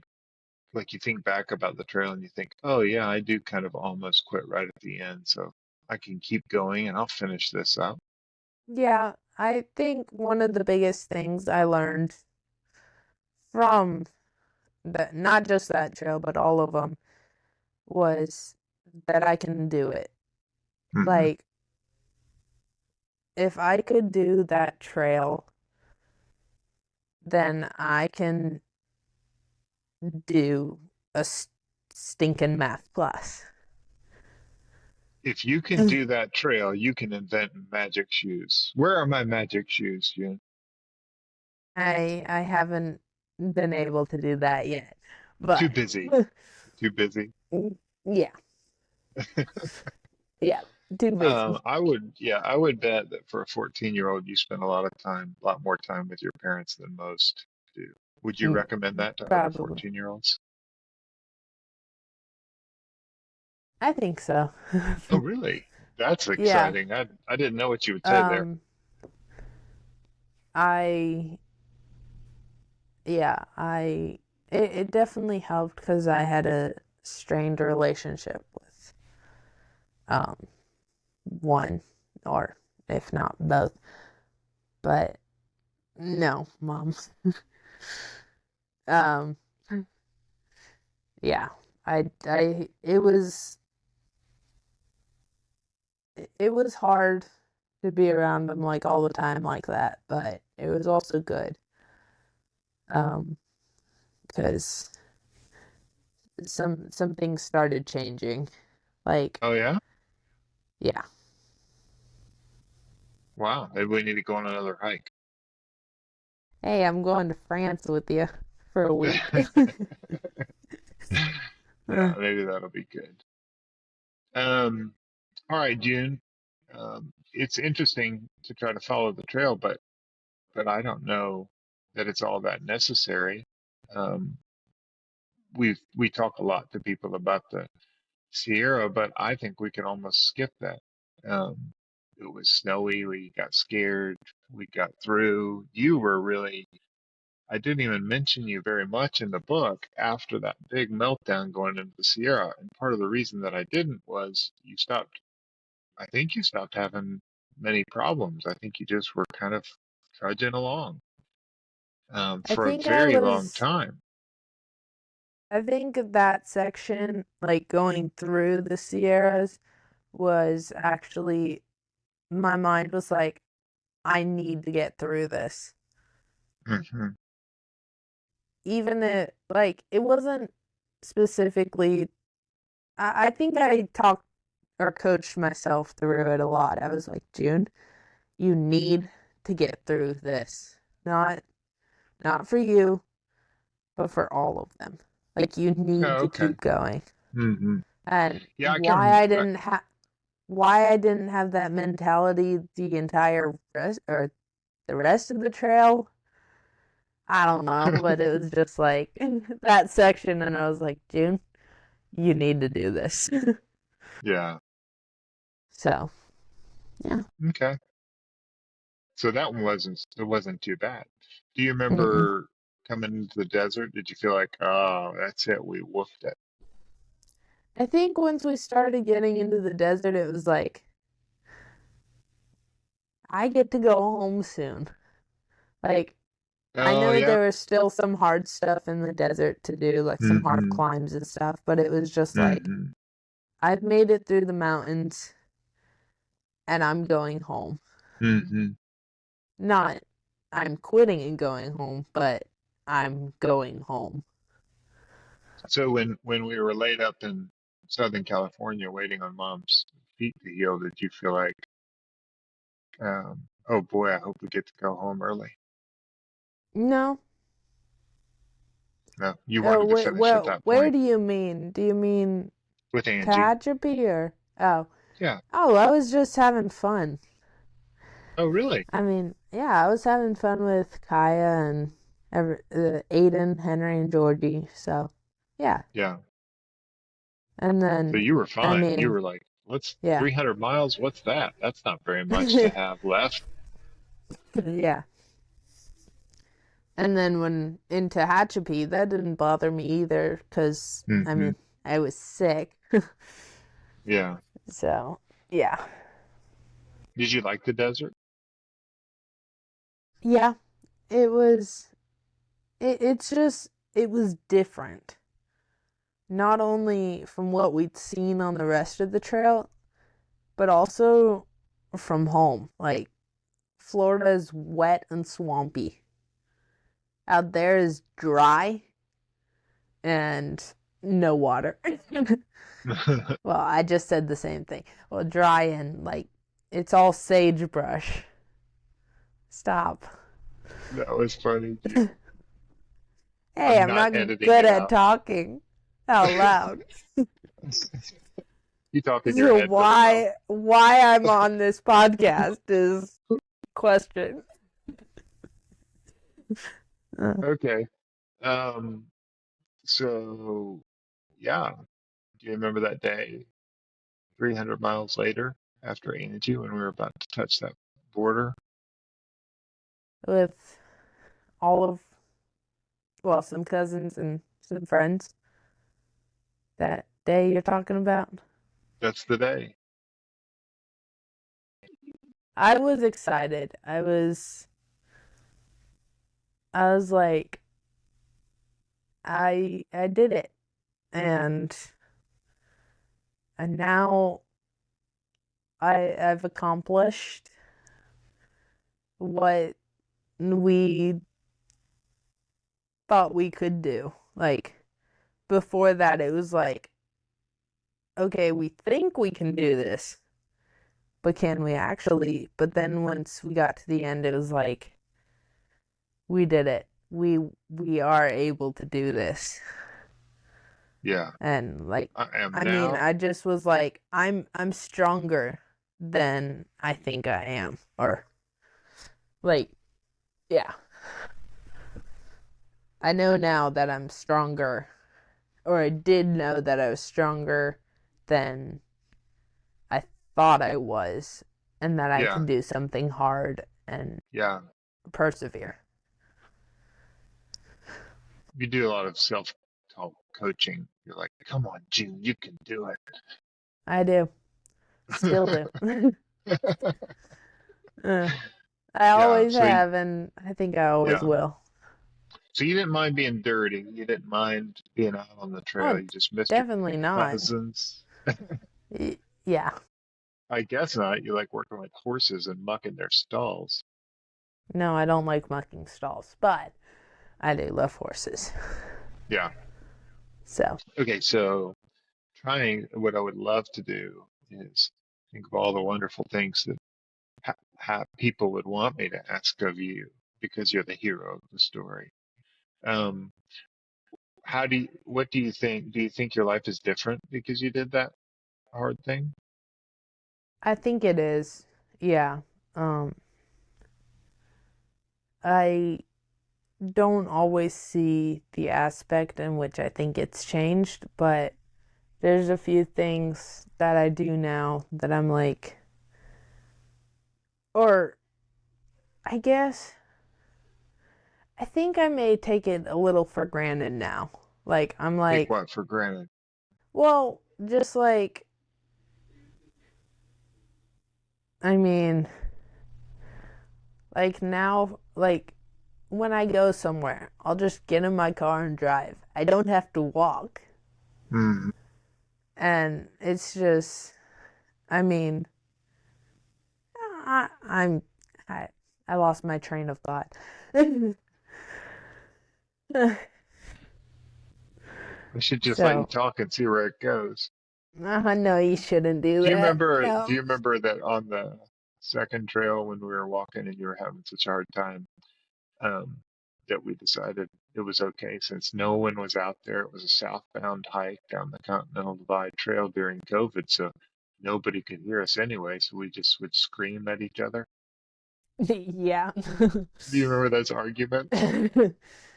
like you think back about the trail and you think, oh yeah, I do kind of almost quit right at the end, so I can keep going and I'll finish this up. Yeah, I think one of the biggest things I learned from that, not just that trail, but all of them, was that I can do it. Hmm. Like, if I could do that trail, then I can do a stinking math class. If you can do that trail, you can invent magic shoes. Where are my magic shoes, June? I haven't been able to do that yet, Too but busy. Too busy. yeah, yeah, too busy. Yeah, I would bet that for a 14-year-old, you spend a lot more time with your parents than most do. Would you Mm, recommend that to other Probably. 14-year-olds? I think so. Oh, really? That's Yeah. exciting. I didn't know what you would say there. Um, I yeah, it definitely helped because I had a strained relationship with um one or if not both. But no, mom. Um, yeah. I it was hard to be around them like all the time like that, but it was also good. Um, because some things started changing. Like, Oh, yeah? yeah. Wow. Maybe we need to go on another hike. Hey, I'm going to France with you for a week. Yeah, maybe that'll be good. Um, all right, June. It's interesting to try to follow the trail, but I don't know that it's all that necessary. Um, we talk a lot to people about the Sierra, but I think we can almost skip that. Um, it was snowy. We got scared. We got through. You were really, I didn't even mention you very much in the book after that big meltdown going into the Sierra. And part of the reason that I didn't was you stopped, I think you stopped having many problems. I think you just were kind of trudging along I for a think I very long was, time. I think that section, like going through the Sierras, was actually, my mind was like, I need to get through this. Hmm. Even it, like, it wasn't specifically, I think I talked or coached myself through it a lot. I was like, June, you need to get through this. Not for you, but for all of them. Like, you need Oh, to okay. keep going. Hmm. And Yeah, I can remember. why I didn't have that mentality the entire rest or the rest of the trail, I don't know, but it was just like that section, and I was like, June, you need to do this. Yeah. So, yeah. Okay. So that one wasn't too bad. Do you Mm-mm. remember coming into the desert? Did you feel like, oh, that's it, we woofed it? I think once we started getting into the desert, it was like, I get to go home soon. Like, I Oh, know yeah. there was still some hard stuff in the desert to do, like some hard Hmm. climbs and stuff, but it was just like, Hmm. I've made it through the mountains and I'm going home. Hmm. Not, I'm quitting and going home, but I'm going home. So when we were laid up in Southern California waiting on Mom's feet to heal, did you feel like, oh boy, I hope we get to go home early? No. No, you Oh, wanted to wait, finish at well, that where point do you mean? Do you mean with Angie. Tehachapi or? Oh. Yeah. Oh, I was just having fun. Oh, really? I mean, yeah, I was having fun with Kaya and Aiden, Henry, and Georgie. So, yeah. Yeah. And So then, you were I fine. You mean, were like, what's yeah. 300 miles? What's that? That's not very much to have left. Yeah. And then when in Tehachapi, that didn't bother me either because, I Hmm. mean, I was sick. Yeah. So, yeah. Did you like the desert? Yeah, it was, it's just, it was different. Not only from what we'd seen on the rest of the trail, but also from home. Like, Florida is wet and swampy. Out there is dry and no water. Well, I just said the same thing. Well, dry and like it's all sagebrush. Stop. That was funny, Gene. Hey, I'm I'm not not editing good it at out. talking out loud. You talk in your So head really well. why I'm on this podcast is question. Okay. Um, so yeah. Do you remember that day, 300 miles later, after Angie, when we were about to touch that border? With all of, well, some cousins and some friends that day you're talking about. That's the day. I was excited. I was like, I did it. And now I've accomplished what we thought we could do. Like before that it was like, okay, we think we can do this, but can we actually? But then once we got to the end it was like, we did it. We are able to do this. Yeah. And like, I am I mean, now. I just was like, I'm stronger than I think I am. Or like, yeah. I know now that I'm stronger, or I did know that I was stronger than I thought I was, and that I Yeah. can do something hard and Yeah. persevere. You do a lot of self-help coaching. You're like, come on, June, you can do I do. Still it. do. uh, I Yeah. always have, and I think I always Yeah. will. So you didn't mind being dirty. You didn't mind being out on the trail. Oh, You just missed your definitely not. cousins. Yeah. I guess not. You like working with horses and mucking their stalls. No, I don't like mucking stalls, but I do love horses. Yeah. So, Okay. So trying, what I would love to do is think of all the wonderful things that people would want me to ask of you because you're the hero of the story. Um, what do you think? Do you think your life is different because you did that hard thing? I think it is. Yeah. Um, I don't always see the aspect in which I think it's changed, but there's a few things that I do now that I'm like, or I guess I think I may take it a little for granted now. Like, I'm Take like, what for granted? well, just like, I mean, like now, like when I go somewhere, I'll just get in my car and drive. I don't have to walk. Hmm. And it's just, I mean, I, I'm, I, I lost my train of thought. I should just let you So, talk and see where it goes. no, you shouldn't do Do you that. remember? Do No. you remember that on the second trail when we were walking and you were having such a hard time, um, that we decided it was okay since no one was out there. It was a southbound hike down the Continental Divide Trail during COVID, so nobody could hear us anyway. So we just would scream at each other. Yeah. Do you remember those arguments?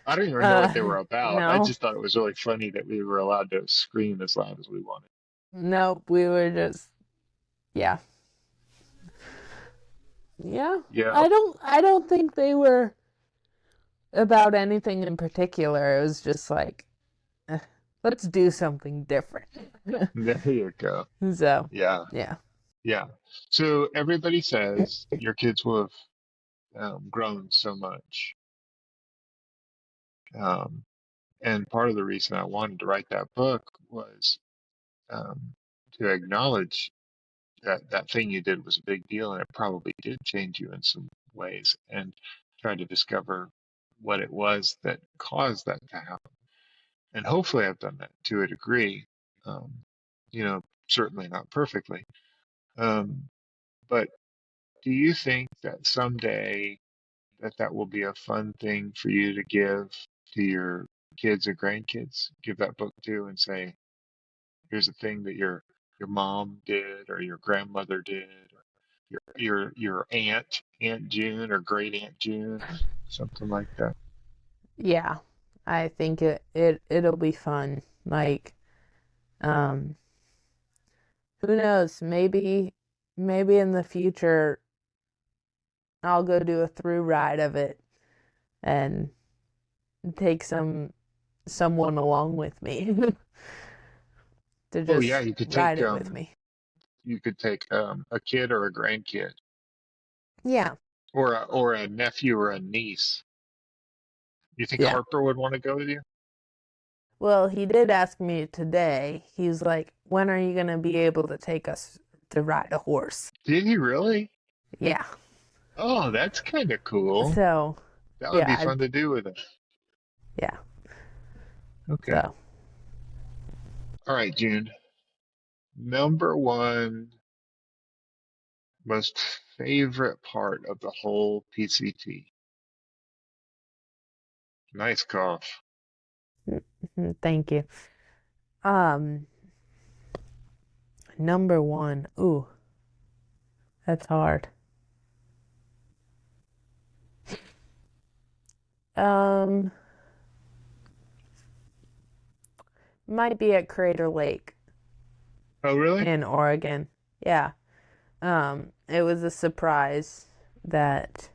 I don't even know what they uh, were about. I no, just thought it was really funny that we were allowed to scream as loud as we wanted. no, we were just, yeah. Yeah. Yeah. I don't think they were about anything in particular. It was just like, eh, let's do something different. There you go. So, Yeah. yeah. Yeah. So everybody says your kids will have grown so much. Um, and part of the reason I wanted to write that book was um, to acknowledge that that thing you did was a big deal and it probably did change you in some ways and try to discover what it was that caused that to happen. And hopefully I've done that to a degree. Um, certainly not perfectly. Um, but do you think that someday that will be a fun thing for you to give to your kids or grandkids? Give that book to and say, here's a thing that your mom did or your grandmother did or your Aunt June or great Aunt June or something like that. Yeah. I think it'll be fun. Like, um, who knows? Maybe in the future I'll go do a through ride of it and take someone along with me to Oh yeah, just you could ride take it with me. a kid or a grandkid Yeah. or a nephew or a niece. You think Yeah. Harper would want to go with you? Well, he did ask me today. He's like, "When are you going to be able to take us to ride a horse?" Did he really? Yeah. Oh, that's kind of cool. So, That would yeah, be fun to do with him. yeah. Okay. So, All right, June. Number one most favorite part of the whole PCT. Nice cough. thank you. Um, number one. Ooh, that's hard. Um, might be at Crater Lake Oh, really? in Oregon. Yeah. It was a surprise that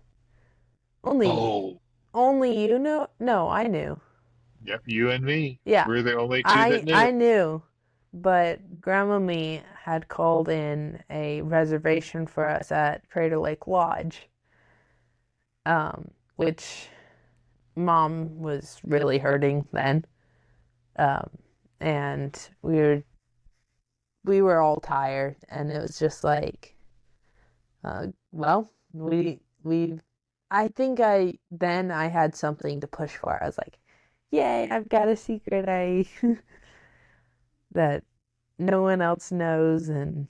only Oh, only you know. No, I knew. yep, you and me. Yeah, We're the only two that I knew. knew, but Grandma Me had called in a reservation for us at Crater Lake Lodge, which Mom was really hurting then. Um, and we were all tired, and it was just like, well, we I think I had something to push for. I was like, yay, I've got a secret that no one else knows, and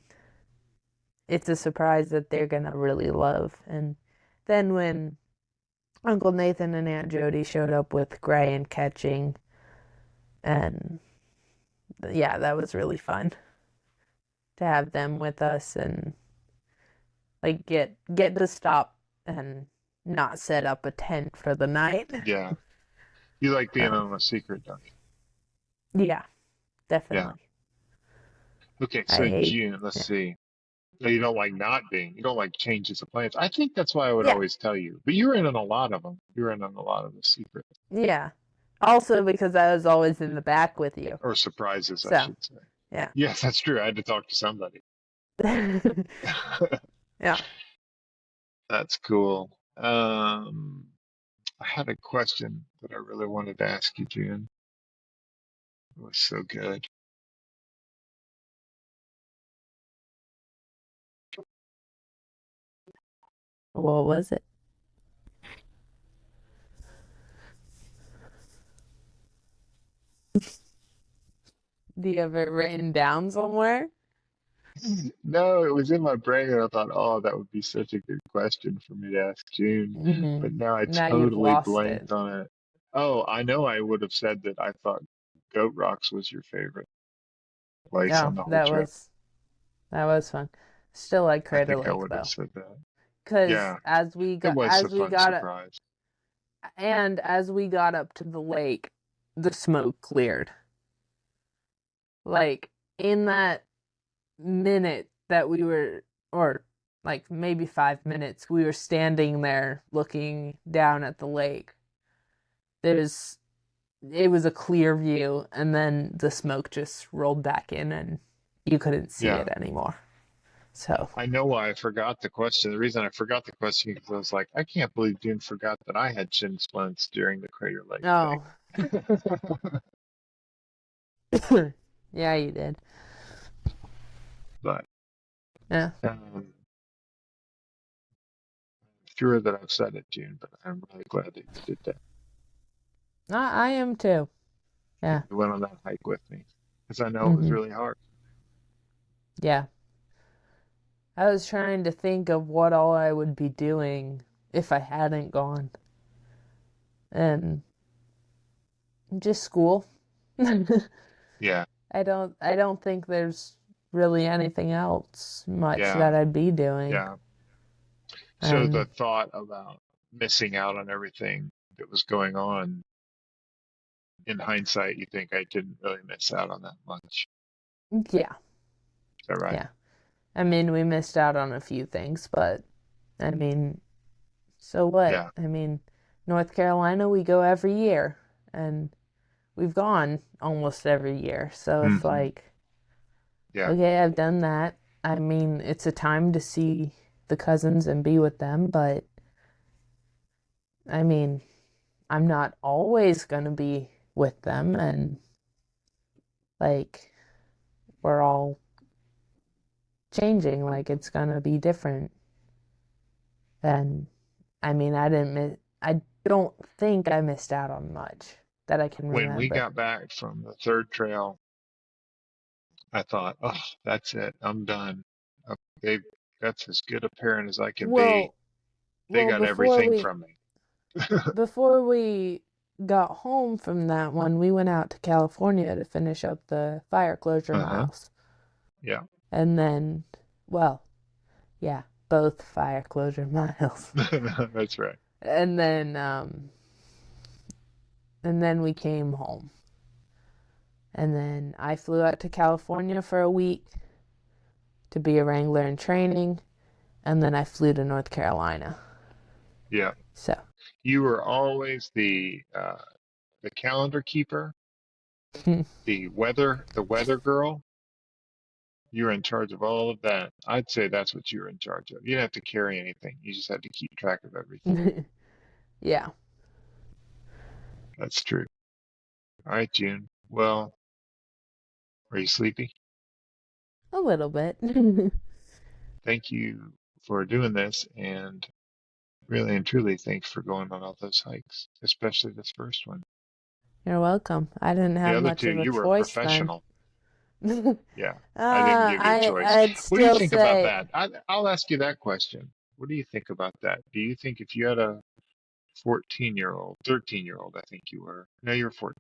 it's a surprise that they're gonna really love. And then when Uncle Nathan and Aunt Jody showed up with Gray and Catching, and yeah, that was really fun to have them with us and like get to stop and not set up a tent for the night. Yeah. You like being So on a secret, don't yeah, you? Yeah. definitely. Okay, I so hate. June, let's Yeah. see. No, you don't like not being. You don't like changes of plans. I think that's why I would Yeah. always tell you. But you were in on a lot of them. You were in on a lot of the secrets Yeah. Also because I was always in the back with you. or surprises, I So, should say. yeah. Yes, that's true. I had to talk to somebody. Yeah. That's cool. I had a question that I really wanted to ask you, June. It was so good. What was it? Do you have it written down somewhere? No, it was in my brain, and I thought, oh, that would be such a good question for me to ask June. Hmm. But now I Now you've totally lost it. blanked on it. Oh, I know I would have said that I thought Goat Rocks was your favorite place Oh, on the whole trip. that was fun. Still like I Crater think I Lake would have though, said that. because Yeah, it was a as we fun got up surprise. as we got up to the lake, the smoke cleared. Like in that minute that we were, or like maybe 5 minutes, we were standing there looking down at the lake. There's it was a clear view, and then the smoke just rolled back in, and you couldn't see Yeah, it anymore. So, I know why I forgot the question. The reason I forgot the question is I was like, I can't believe June forgot that I had shin splints during the Crater Lake oh, thing. yeah, you did. But Yeah, sure that I've said it, June, but I'm really glad that you did that. I am too. Yeah. You went on that hike with me because I know it was Hmm. really hard. Yeah. I was trying to think of what all I would be doing if I hadn't gone. And just school. Yeah, I don't think there's really anything else much yeah, that I'd be doing. yeah. So the And thought about missing out on everything that was going on, in hindsight, you think I didn't really miss out on that much. yeah, Is that right? yeah. I mean, we missed out on a few things, but I mean, so what? Yeah. I mean, North Carolina, we go every year, and we've gone almost every year. So it's Hmm. like, Yeah. okay, I've done that. I mean, it's a time to see the cousins and be with them, but I mean, I'm not always going to be with them, and like, we're all changing. Like, it's going to be different. And I mean, I don't think I missed out on much that I can When we remember. got back from the third trail, I thought, oh, that's it. I'm done. Uh, They, that's as good a parent as I can be. Well, They well, got before everything we from me. before we got home from that one, we went out to California to finish up the fire closure Uh-huh. miles. Yeah. And then, well, yeah, both fire closure miles. That's right. And then we came home. And then I flew out to California for a week to be a wrangler in training, and then I flew to North Carolina. Yeah. So, You were always the calendar keeper, the weather girl. You're in charge of all of that. I'd say that's what you were in charge of. You didn't have to carry anything. You just had to keep track of everything. Yeah, That's true. All right, June. Well, are you sleepy? a little bit. Thank you for doing this, and really and truly, thanks for going on all those hikes, especially this first one. You're welcome. I didn't The have other much two, of a you were a choice then. professional. Yeah, I didn't give you a choice. I'd What do you still think about say that? I'll ask you that question. What do you think about that? Do you think if you had a 14-year-old, 13-year-old, I think you were. No, you were 14.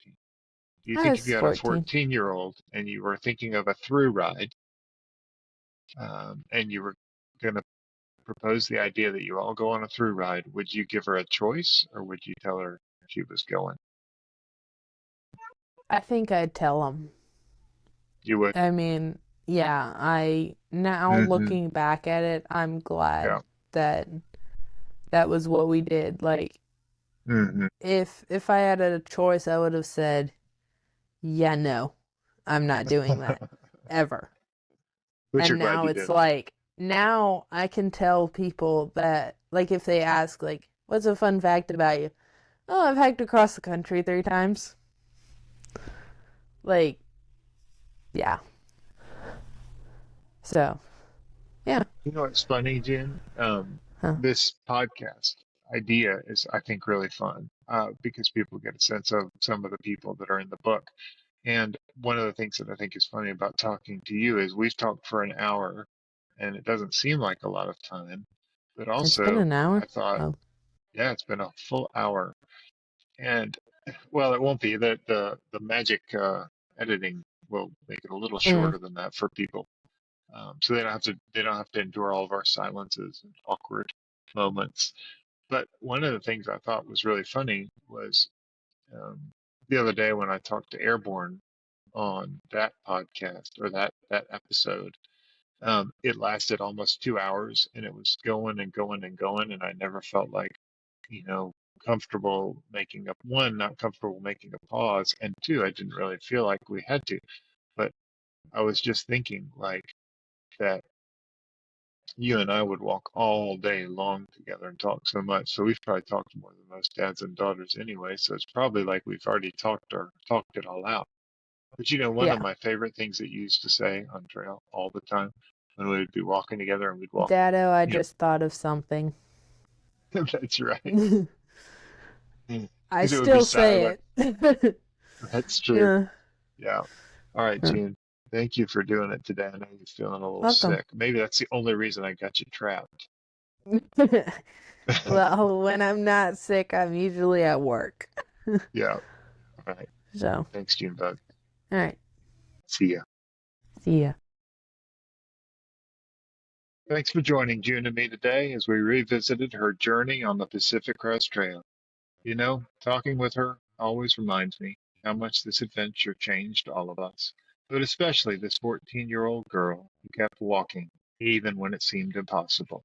Do you I think if was you had a 14. 14-year-old and you were thinking of a through ride, and you were going to propose the idea that you all go on a through ride, would you give her a choice or would you tell her she was going? I think I'd tell him. You would. I mean, yeah, I now Hmm. looking back at it, I'm glad Yeah. that that was what we did. Like, Hmm. if I had a choice, I would have said, "Yeah, no, I'm not doing that ever." But you're And glad now you it's didn't. like, now I can tell people that, like, if they ask, like, what's a fun fact about you? Oh, I've hiked across the country 3 times. Like, yeah. So, yeah. You know what's funny, Jen? Huh. This podcast idea is, I think, really fun because people get a sense of some of the people that are in the book. And one of the things that I think is funny about talking to you is we've talked for an hour and it doesn't seem like a lot of time. But It's been also, an I hour. thought, Oh. yeah, it's been a full hour. And well, it won't be the magic editing will make it a little Mm. shorter than that for people. So they don't have to endure all of our silences and awkward moments. But one of the things I thought was really funny was um, the other day when I talked to Airborne on that podcast or that episode. It lasted almost 2 hours and it was going and going and going. And I never felt like, you know, comfortable making up one, not comfortable making a pause. And two, I didn't really feel like we had to. But I was just thinking like that you and I would walk all day long together and talk so much. So we've probably talked more than most dads and daughters anyway. So it's probably like we've already talked it all out. But one of Yeah. my favorite things that you used to say on trail all the time when we'd be walking together and we'd walk, Dado, I you just thought of something. know, that's right. I Because it would be still say silent. it. That's true. Yeah. Yeah. All right, Gene. Thank you for doing it today. I know you're feeling a little Welcome. sick. Maybe that's the only reason I got you trapped. Well, when I'm not sick, I'm usually at work. Yeah. All right. So, Thanks, June Bug. all right. See ya. See ya. Thanks for joining June and me today as we revisited her journey on the Pacific Crest Trail. Talking with her always reminds me how much this adventure changed all of us, but especially this 14-year-old girl who kept walking even when it seemed impossible.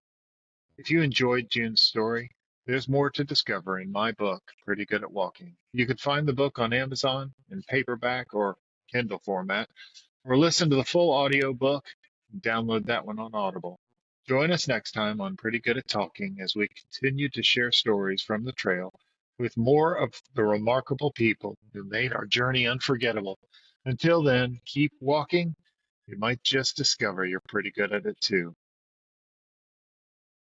If you enjoyed June's story, there's more to discover in my book, Pretty Good at Walking. You can find the book on Amazon in paperback or Kindle format, or listen to the full audio book and download that one on Audible. Join us next time on Pretty Good at Talking as we continue to share stories from the trail with more of the remarkable people who made our journey unforgettable. Until then, keep walking. You might just discover you're pretty good at it too.